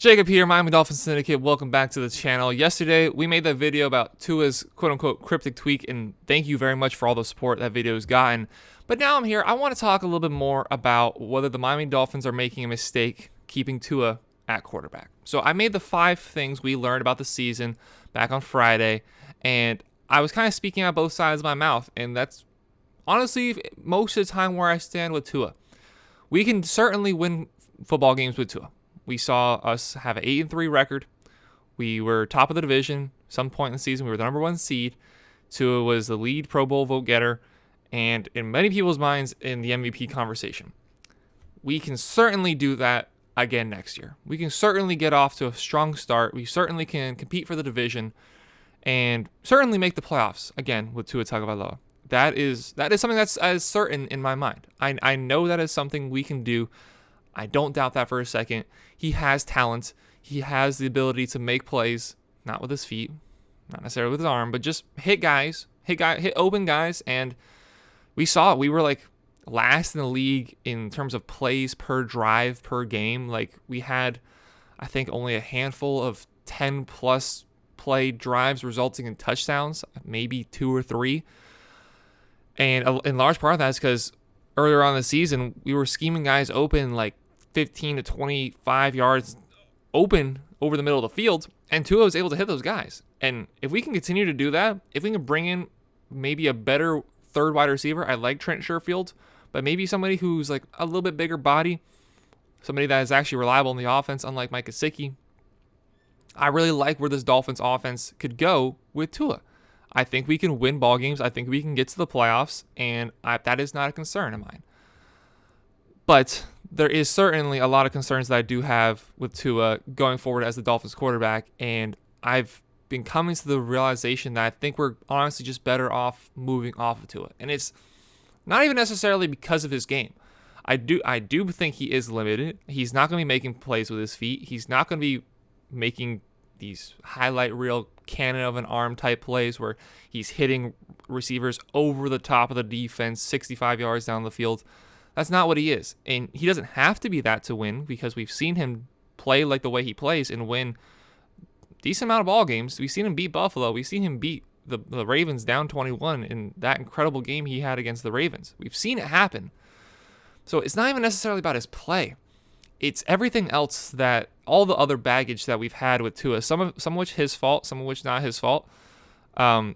Jacob here, Miami Dolphins Syndicate. Welcome back to the channel. Yesterday, we made that video about Tua's quote-unquote cryptic tweak, and thank you very much for all the support that video has gotten. But now I'm here. I want to talk a little bit more about whether the Miami Dolphins are making a mistake keeping Tua at quarterback. So I made the 5 things we learned about the season back on Friday, and I was kind of speaking out both sides of my mouth, and that's honestly most of the time where I stand with Tua. We can certainly win football games with Tua. We saw us have an 8-3 record. We were top of the division. Some point in the season, we were the number 1 seed. Tua was the lead Pro Bowl vote getter, and in many people's minds, in the MVP conversation. We can certainly do that again next year. We can certainly get off to a strong start. We certainly can compete for the division, and certainly make the playoffs again with Tua Tagovailoa. That is something that's as certain in my mind. I know that is something we can do. I don't doubt that for a second. He has talent. He has the ability to make plays, not with his feet, not necessarily with his arm, but just hit open guys. And we saw it. We were like last in the league in terms of plays per drive per game. Like we had, I think, only a handful of 10+ play drives resulting in touchdowns, maybe 2 or 3. And in large part of that is because earlier on in the season, we were scheming guys open like 15 to 25 yards open over the middle of the field, and Tua was able to hit those guys. And if we can continue to do that, if we can bring in maybe a better third wide receiver, I like Trent Sherfield, but maybe somebody who's like a little bit bigger body, somebody that is actually reliable in the offense, unlike Mike Gesicki. I really like where this Dolphins offense could go with Tua. I think we can win ball games. I think we can get to the playoffs, and that is not a concern of mine. But there is certainly a lot of concerns that I do have with Tua going forward as the Dolphins quarterback, and I've been coming to the realization that I think we're honestly just better off moving off of Tua. And it's not even necessarily because of his game. I do think he is limited. He's not going to be making plays with his feet. He's not going to be making these highlight reel cannon of an arm type plays where he's hitting receivers over the top of the defense 65 yards down the field. That's not what he is. And he doesn't have to be that to win, because we've seen him play like the way he plays and win a decent amount of ball games. We've seen him beat Buffalo. We've seen him beat the Ravens down 21 in that incredible game he had against the Ravens. We've seen it happen. So it's not even necessarily about his play. It's everything else, that all the other baggage that we've had with Tua, some of which his fault, some of which not his fault. The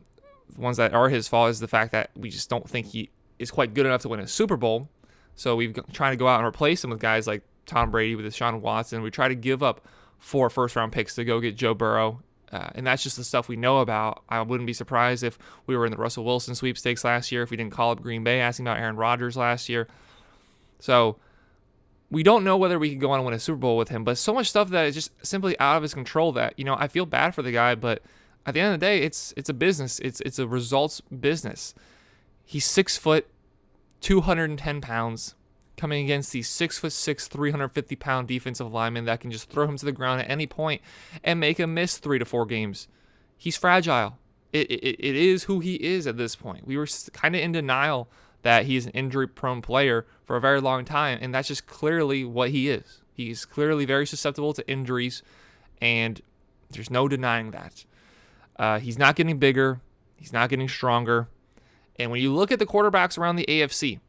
ones that are his fault is the fact that we just don't think he is quite good enough to win a Super Bowl. So we've tried to go out and replace him with guys like Tom Brady, with Deshaun Watson. We try to give up 4 first-round picks to go get Joe Burrow. And that's just the stuff we know about. I wouldn't be surprised if we were in the Russell Wilson sweepstakes last year, if we didn't call up Green Bay asking about Aaron Rodgers last year. So we don't know whether we can go on and win a Super Bowl with him, but so much stuff that is just simply out of his control that, I feel bad for the guy, but at the end of the day, it's a business. It's a results business. He's 6 foot, 210 pounds, coming against these 6'6", 350-pound defensive linemen that can just throw him to the ground at any point and make him miss 3 to 4 games. He's fragile. It is who he is at this point. We were kind of in denial that he's an injury-prone player for a very long time, and that's just clearly what he is. He's clearly very susceptible to injuries, and there's no denying that. He's not getting bigger. He's not getting stronger. And when you look at the quarterbacks around the AFC,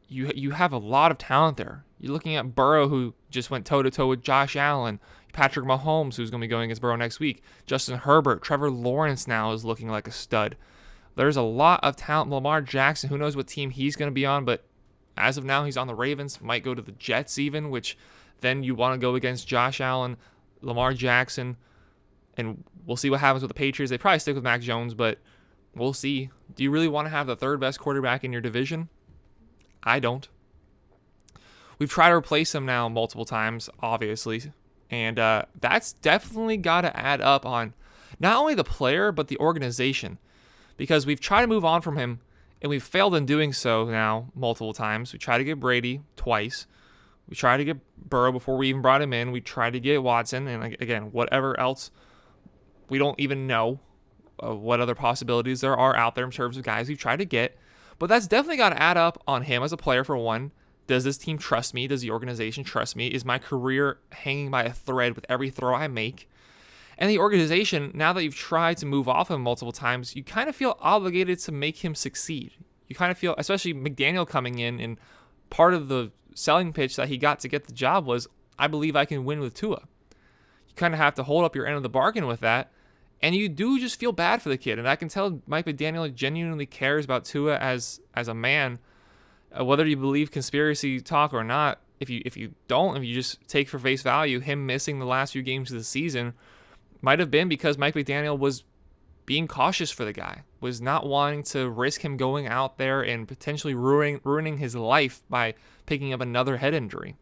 you have a lot of talent there. You're looking at Burrow, who just went toe-to-toe with Josh Allen, Patrick Mahomes, who's going to be going against Burrow next week, Justin Herbert, Trevor Lawrence now is looking like a stud. There's a lot of talent. Lamar Jackson, who knows what team he's going to be on, but as of now, he's on the Ravens, might go to the Jets even, which then you want to go against Josh Allen, Lamar Jackson, and we'll see what happens with the Patriots. They probably stick with Mac Jones, but we'll see. Do you really want to have the 3rd best quarterback in your division? I don't. We've tried to replace him now multiple times, obviously, and that's definitely got to add up on not only the player, but the organization, because we've tried to move on from him, and we've failed in doing so now multiple times. We tried to get Brady twice. We tried to get Burrow before we even brought him in. We tried to get Watson, and again, whatever else, we don't even know what other possibilities there are out there in terms of guys we've tried to get. But that's definitely got to add up on him as a player, for one, Does this team trust me? Does the organization trust me? Is my career hanging by a thread with every throw I make? And the organization, now that you've tried to move off him multiple times, you kind of feel obligated to make him succeed. You kind of feel, especially McDaniel coming in, and part of the selling pitch that he got to get the job was, I believe I can win with Tua. You kind of have to hold up your end of the bargain with that. And you do just feel bad for the kid. And I can tell Mike McDaniel genuinely cares about Tua as a man. Whether you believe conspiracy talk or not, if you don't, if you just take for face value, him missing the last few games of the season might have been because Mike McDaniel was being cautious for the guy, was not wanting to risk him going out there and potentially ruining his life by picking up another head injury.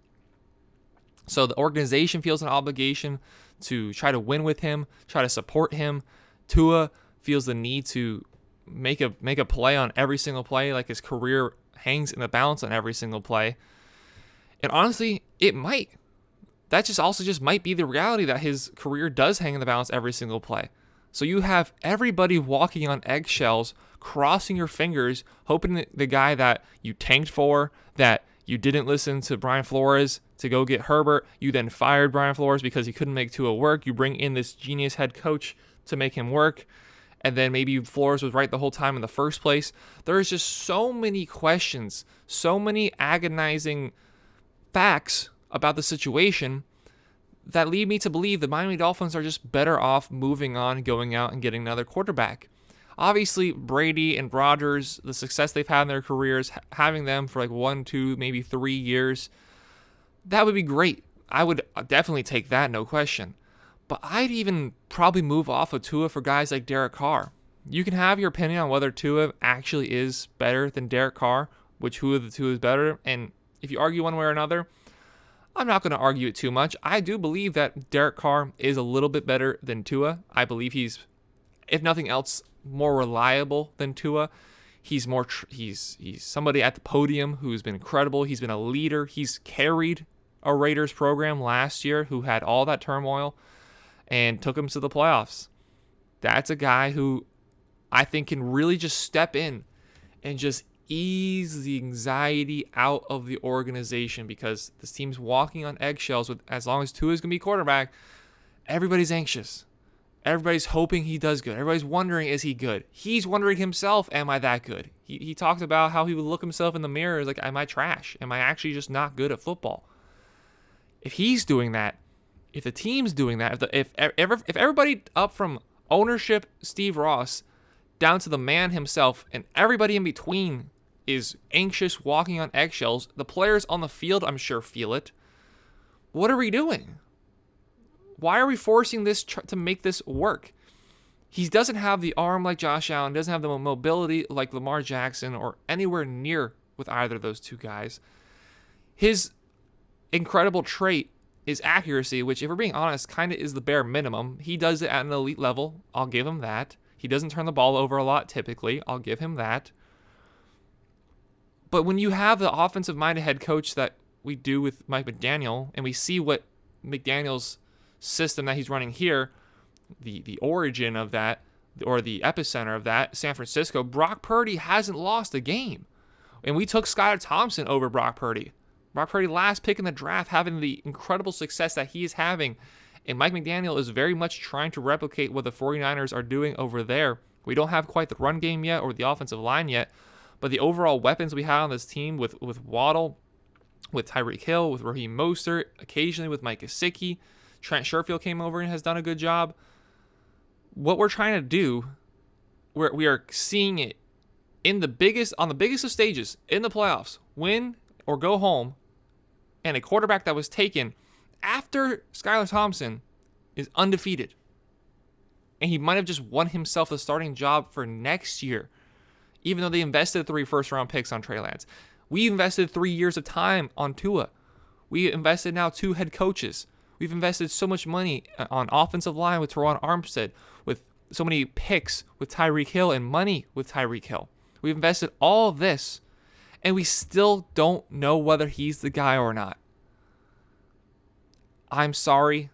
So the organization feels an obligation to try to win with him, try to support him. Tua feels the need to make a play on every single play, like his career hangs in the balance on every single play. And honestly, it might. That just might be the reality, that his career does hang in the balance every single play. So you have everybody walking on eggshells, crossing your fingers, hoping that the guy that you tanked for, that you didn't listen to Brian Flores to go get Herbert, you then fired Brian Flores because he couldn't make Tua work. You bring in this genius head coach to make him work. And then maybe Flores was right the whole time in the first place. There's just so many questions, so many agonizing facts about the situation that lead me to believe the Miami Dolphins are just better off moving on, going out and getting another quarterback. Obviously, Brady and Rodgers, the success they've had in their careers, having them for like 1, 2, maybe 3 years, that would be great. I would definitely take that, no question. But I'd even probably move off of Tua for guys like Derek Carr. You can have your opinion on whether Tua actually is better than Derek Carr, who of the two is better. And if you argue one way or another, I'm not going to argue it too much. I do believe that Derek Carr is a little bit better than Tua. I believe he's, if nothing else, more reliable than Tua. He's somebody at the podium who's been incredible. He's been a leader. He's carried a Raiders program last year who had all that turmoil and took him to the playoffs. That's a guy who I think can really just step in and just ease the anxiety out of the organization, because this team's walking on eggshells. With as long as Tua is going to be quarterback, everybody's anxious. Everybody's hoping he does good. Everybody's wondering, is he good? He's wondering himself, am I that good? He talked about how he would look himself in the mirror, like, am I trash? Am I actually just not good at football? If he's doing that, if the team's doing that, if everybody up from ownership, Steve Ross, down to the man himself, and everybody in between is anxious, walking on eggshells, the players on the field, I'm sure, feel it. What are we doing? Why are we forcing this to make this work? He doesn't have the arm like Josh Allen, doesn't have the mobility like Lamar Jackson, or anywhere near with either of those two guys. His incredible trait is accuracy, which, if we're being honest, kind of is the bare minimum. He does it at an elite level. I'll give him that. He doesn't turn the ball over a lot typically. I'll give him that. But when you have the offensive-minded head coach that we do with Mike McDaniel, and we see what McDaniel's system that he's running here, the origin of that, or the epicenter of that, San Francisco, Brock Purdy hasn't lost a game. And we took Skylar Thompson over Brock Purdy. Brock Purdy, last pick in the draft, having the incredible success that he is having. And Mike McDaniel is very much trying to replicate what the 49ers are doing over there. We don't have quite the run game yet, or the offensive line yet, but the overall weapons we have on this team with Waddle, with Tyreek Hill, with Raheem Mostert, occasionally with Mike Gesicki, Trent Sherfield came over and has done a good job. What we're trying to do, we are seeing it on the biggest of stages in the playoffs, win or go home, and a quarterback that was taken after Skylar Thompson is undefeated. And he might have just won himself the starting job for next year, even though they invested 3 first-round picks on Trey Lance. We invested 3 years of time on Tua. We invested now 2 head coaches. We've invested so much money on offensive line with Teron Armstead, with so many picks with Tyreek Hill and money with Tyreek Hill. We've invested all of this, and we still don't know whether he's the guy or not. I'm sorry.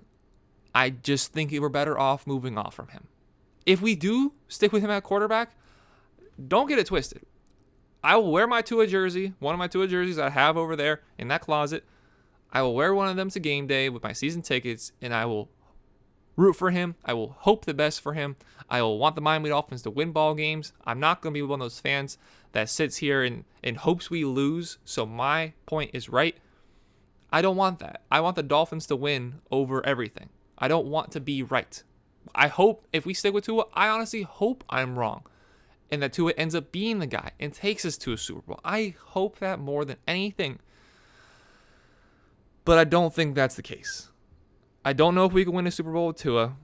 I just think we're better off moving off from him. If we do stick with him at quarterback, don't get it twisted. I will wear my Tua jersey, one of my Tua jerseys I have over there in that closet. I will wear one of them to game day with my season tickets, and I will root for him. I will hope the best for him. I will want the Miami Dolphins to win ball games. I'm not going to be one of those fans that sits here and hopes we lose, so my point is right. I don't want that. I want the Dolphins to win over everything. I don't want to be right. I hope if we stick with Tua, I honestly hope I'm wrong and that Tua ends up being the guy and takes us to a Super Bowl. I hope that more than anything. But I don't think that's the case. I don't know if we can win a Super Bowl with Tua.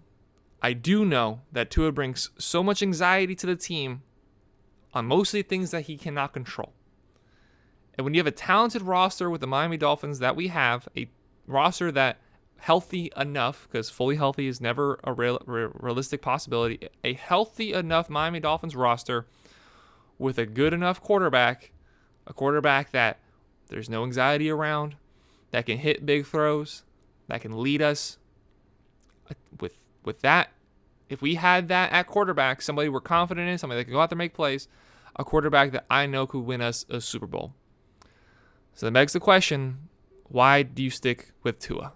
I do know that Tua brings so much anxiety to the team on mostly things that he cannot control. And when you have a talented roster with the Miami Dolphins that we have, a roster that healthy enough, because fully healthy is never a realistic possibility, a healthy enough Miami Dolphins roster with a good enough quarterback, a quarterback that there's no anxiety around, that can hit big throws, that can lead us. With that, if we had that at quarterback, somebody we're confident in, somebody that can go out there and make plays, a quarterback that I know could win us a Super Bowl. So that begs the question, why do you stick with Tua?